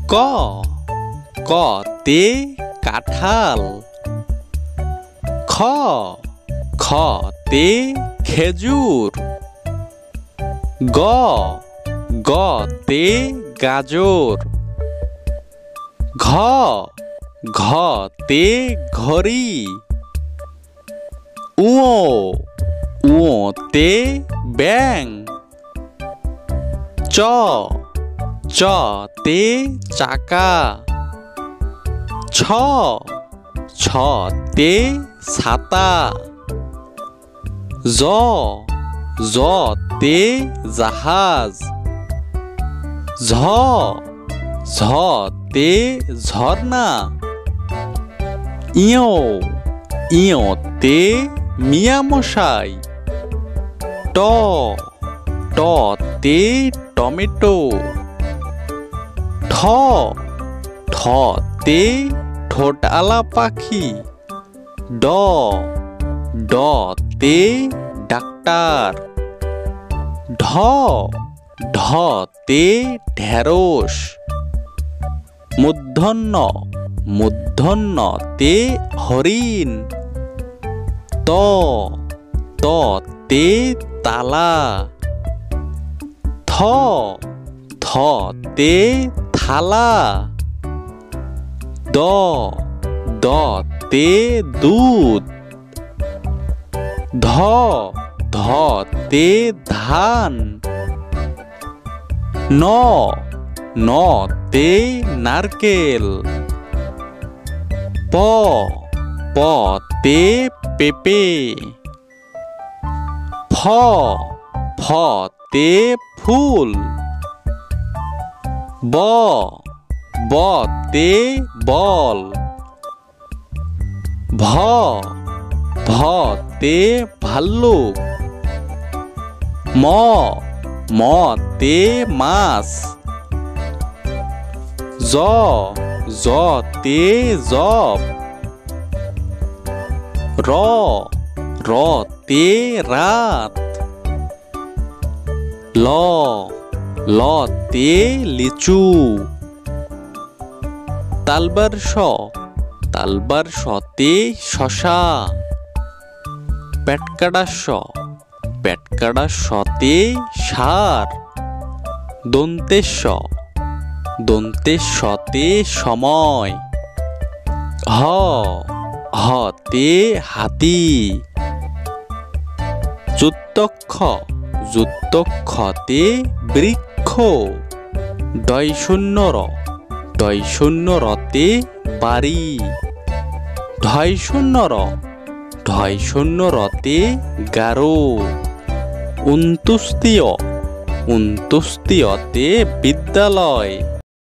ক কতে কাঁঠাল। খ খতে খেজুর। গ গতে গাজর। ঘ ঘতে ঘড়ি। উতে ব্যাঙ। চতে চাকা। ছতে ছাতা। জতে জাহাজ। ঝতে ঝর্ণা। ইয়তে মিয়ামশাই। টতে টমেটো। ঠতে ঠোঁটআলা পাখি। ডতে ডাক্তার। ঢতে ঢেঁড়স। মূর্ধন্যতে হরিণ। ততে তালা। থতে থালা। দতে দুধ। ধতে ধান। নতে নারকেল। পতে পেঁপে। ফতে ফুল। বতে বল। ভতে ভাল্লুক। মতে মাছ। জতে জব। রতে রাত। লতে লিচু। তালবার শতে শশা। পেটকাটা শতে ষাঁড়। দন্তের শতে সময়। হতে হাতি। যুক্তক্ষতে বৃক্ষ। ডয়শূন্যরতে বাড়ি। ঢয়শূন্যরতে গারো। উন্তুস্তীয়তে বিদ্যালয়।